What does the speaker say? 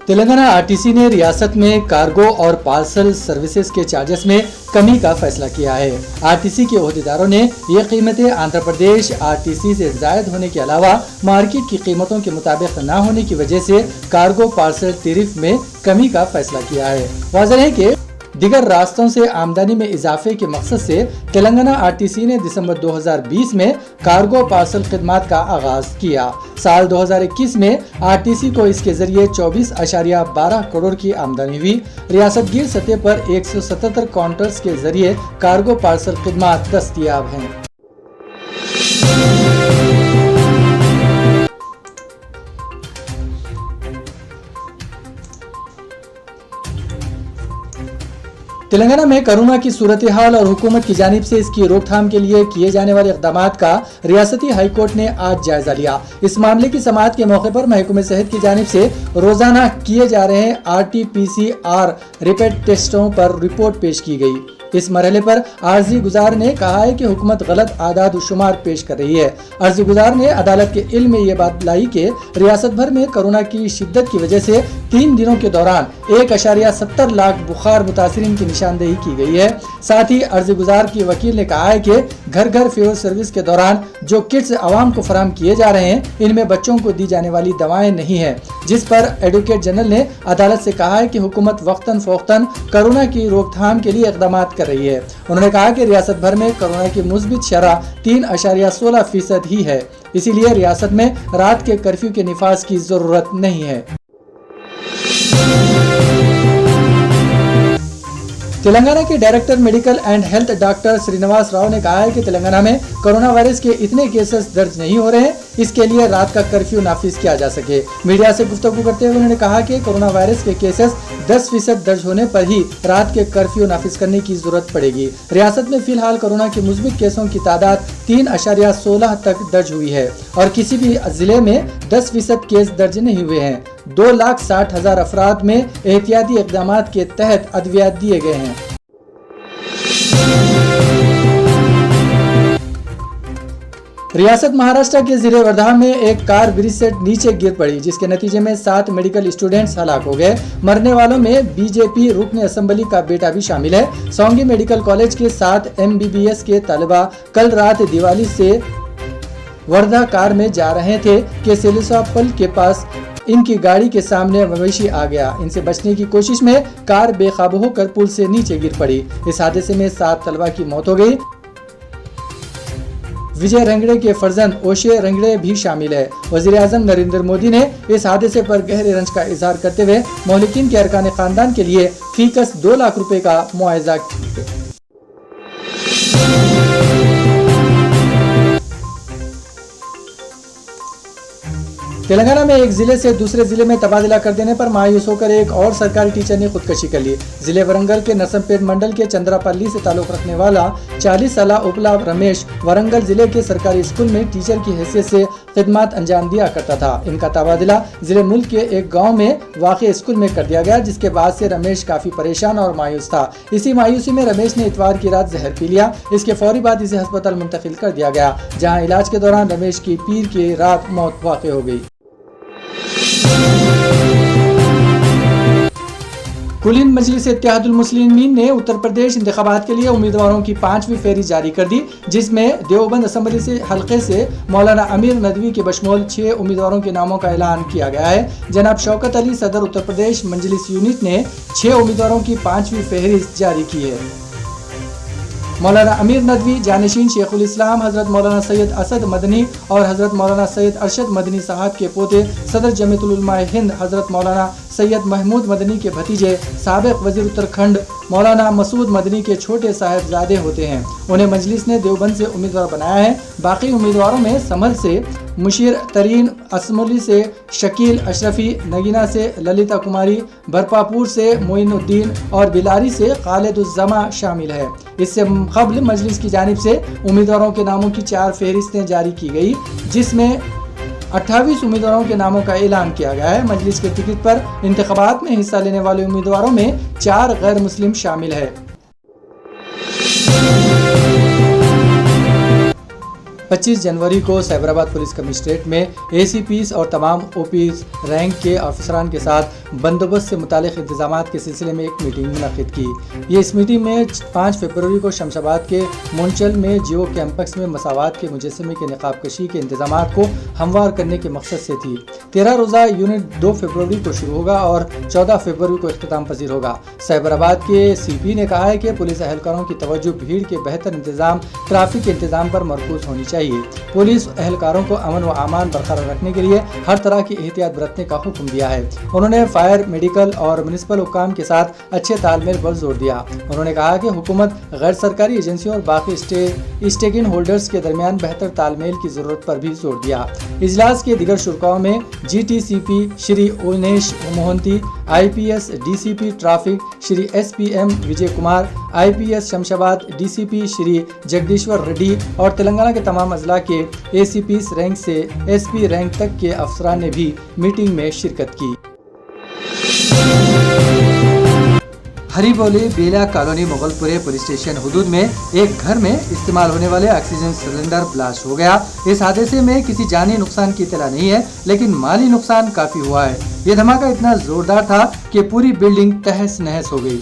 Telangana RTC ने रियासत में कार्गो और पार्सल सर्विसेज के चार्जेस में कमी का फैसला किया है। आरटीसी के ओहदेदारों ने ये कीमतें आंध्र प्रदेश आरटीसी से जायद होने के अलावा मार्केट की कीमतों के मुताबिक न होने की वजह से कार्गो पार्सल टैरिफ में कमी का फैसला किया है। वाज़ेह है कि दिगर रास्तों से आमदनी में इजाफे के मकसद से तेलंगाना आरटीसी ने दिसंबर 2020 में कार्गो पार्सल खिदमात का आगाज किया। साल 2021 में आरटीसी को इसके जरिए 24.12 करोड़ की आमदनी हुई। रियासतगीर सतह पर 177 काउंटर्स के जरिए कार्गो पार्सल खिदमात दस्तयाब हैं। तेलंगाना में कोरोना की सूरत हाल और हुकूमत की जानिब से इसकी रोकथाम के लिए किए जाने वाले इक़दामात का रियासती हाई कोर्ट ने आज जायजा लिया। इस मामले की समाअत के मौके पर महकमे सेहत की जानिब से रोजाना किए जा रहे RT-PCR रैपिड टेस्टों पर रिपोर्ट पेश की गई। इस मरहले पर अर्जी गुजार ने कहा है कि हुकूमत गलत आदाद शुमार पेश कर रही है। अर्जी गुजार ने अदालत के इल्म में ये बात लाई कि रियासत भर में कोरोना की शिद्दत की वजह से 3 दिनों के दौरान 1.70 लाख बुखार मुतासिरीन की निशानदेही की गई है। साथ ही अर्जी गुजार की वकील ने कहा है कि घर घर फीवर सर्विस के दौरान जो किट्स आवाम को फराहम किए जा रहे हैं, इनमें बच्चों को दी जाने वाली दवाएं नहीं है, जिस पर एडवोकेट जनरल ने अदालत से कहा है कि हुकूमत वक्तन फौक्तन कोरोना की रोकथाम के लिए इक़दाम कर रही है। उन्होंने कहा कि रियासत भर में कोरोना की मुस्बित शरह 3.16% ही है, इसीलिए रियासत में रात के कर्फ्यू के निफाज की जरूरत नहीं है। तेलंगाना के director medical and health doctor Srinivas Rao ने कहा है कि तेलंगाना में कोरोना वायरस के इतने केसेस दर्ज नहीं हो रहे हैं, इसके लिए रात का कर्फ्यू नाफिज किया जा सके। मीडिया से गुफ्तगू करते हुए उन्होंने कहा कि कोरोना वायरस के केसेस 10% दर्ज होने पर ही रात के कर्फ्यू नाफिज करने की जरूरत पड़ेगी। रियासत में फिलहाल कोरोना के मुस्बित केसों की तादाद 3.16 तक दर्ज हुई है और किसी भी जिले में 10% केस दर्ज नहीं हुए हैं। 2,60,000 अफराद में एहतियाती इक़दाम के तहत अद्वियात दिए गए हैं। रियासत महाराष्ट्र के जिले वर्धा में एक कार ब्रिज से नीचे गिर पड़ी, जिसके नतीजे में 7 मेडिकल स्टूडेंट्स हलाक हो गए। मरने वालों में बीजेपी रुकन असेंबली का बेटा भी शामिल है। सोंगी मेडिकल कॉलेज के 7 MBBS के तलबा कल रात दिवाली से वर्धा कार में जा रहे थे कि सेलिसापल के पास इनकी गाड़ी के सामने मवेशी आ गया। इनसे बचने की कोशिश में कार बेकाबू होकर पुल से नीचे गिर पड़ी। इस हादसे में 7 तलबा की मौत हो गई। विजय रंगड़े के फर्जंद ओशे रंगड़े भी शामिल है। वजीर आजम नरेंद्र मोदी ने इस हादसे पर गहरे रंज का इजहार करते हुए मोहलिकीन के अरकान खानदान के लिए फीकस 2 लाख रुपए का मुआवजा किया। तेलंगाना में एक जिले से दूसरे जिले में तबादला कर देने पर मायूस होकर एक और सरकारी टीचर ने खुदकशी कर ली। जिले वरंगल के नरसमपेट मंडल के चंद्रापल्ली से ताल्लुक रखने वाला 40 साला उपला रमेश वरंगल जिले के सरकारी स्कूल में टीचर की हैसियत से खिदमत अंजाम दिया करता था। इनका तबादला जिले मुल्क के एक गाँव में वाक़ स्कूल में कर दिया गया, जिसके बाद से रमेश काफी परेशान और मायूस था। इसी मायूसी में रमेश ने इतवार की रात जहर पी लिया। इसके फौरी बाद इसे अस्पताल मुंतकिल कर दिया गया, जहाँ इलाज के दौरान रमेश की पीर की रात मौत वाक़ हो गई। कुलीन मजलिस इत्तेहादुल मुस्लिमीन ने उत्तर प्रदेश इंतखाबात के लिए उम्मीदवारों की 5वीं फेहरिस्त जारी कर दी, जिसमें देवबंद असेंबली से हल्के से मौलाना अमीर नदवी के बशमूल 6 उम्मीदवारों के नामों का ऐलान किया गया है। जनाब शौकत अली सदर उत्तर प्रदेश मजलिस यूनिट ने 6 उम्मीदवारों की 5वीं फेहरिस्त जारी की है। मौलाना अमीर नदवी जानशीन शेखुल इस्लाम हजरत मौलाना सैयद असद मदनी और हजरत मौलाना सैयद अरशद मदनी साहब के पोते सदर जमीयतुल उलमा हिंद हजरत मौलाना सैयद महमूद मदनी के भतीजे साबिक वजीर उत्तराखंड मौलाना मसूद मदनी के छोटे साहिबजादे होते हैं। उन्हें मजलिस ने देवबंद से उम्मीदवार बनाया है। बाकी उम्मीदवारों में समल से मुशीर तरीन, असमोली से शकील अशरफी, नगीना से ललिता कुमारी, बरपापुर से मोइनुद्दीन और बिलारी से खालिदुज़्ज़मा शामिल है। इससे कबल मजलिस की जानिब से उम्मीदवारों के नामों की 4 फहरिस्तें जारी की गई, जिसमें 28 उम्मीदवारों के नामों का ऐलान किया गया है। मजलिस के टिकट पर इंतखाबात में हिस्सा लेने वाले उम्मीदवारों में 4 गैर मुस्लिम शामिल है। 25 जनवरी को साइबराबाद पुलिस कमिश्नरेट में ACPs और तमाम OPs रैंक के अफसरान के साथ बंदोबस्त से मुतालिक इंतजामात के सिलसिले में एक मीटिंग मुनक़िद की। ये इस मीटिंग में 5 फरवरी को शमशाबाद के मुंचल में जियो कैंपस में मसावात के मुजस्समे के निकाब कशी के इंतजामात को हमवार करने के मकसद से थी। 13 रोज़ा यूनिट 2 फरवरी को शुरू होगा और 14 फरवरी को इख्तिताम पजीर होगा। साइबराबाद के CP ने कहा है कि पुलिस एहलकारों की तवज्जो भीड़ के बेहतर इंतजाम, ट्रैफिक के इंतजाम पर मरकूज होनी चाहिए। पुलिस एहलकारों को अमन व अमान बरकरार रखने के लिए हर तरह की एहतियात बरतने का हुक्म दिया है। उन्होंने फायर, मेडिकल और म्युनिसिपल हुक्काम के साथ अच्छे तालमेल पर जोर दिया। उन्होंने कहा कि हुकूमत गैर सरकारी एजेंसियों और बाकी स्टेक इन होल्डर्स के दरमियान बेहतर तालमेल की जरूरत पर भी जोर दिया। इजलास के दीगर शुरकाओं में GTCP Shri Unesh Mohanty, IPS DCP traffic Shri SPM Vijay Kumar, IPS Shamshabad DCP Shri जगदीश्वर रेड्डी और तेलंगाना के तमाम अजला के ACPs रैंक से SP रैंक तक के अफसरान ने भी मीटिंग में शिरकत की। हरिबोली बेला कॉलोनी मुगलपुरे पुलिस स्टेशन हुदूद में एक घर में इस्तेमाल होने वाले ऑक्सीजन सिलेंडर ब्लास्ट हो गया। इस हादसे में किसी जानी नुकसान की इत्तला नहीं है, लेकिन माली नुकसान काफी हुआ है। ये धमाका इतना जोरदार था कि पूरी बिल्डिंग तहस नहस हो गई।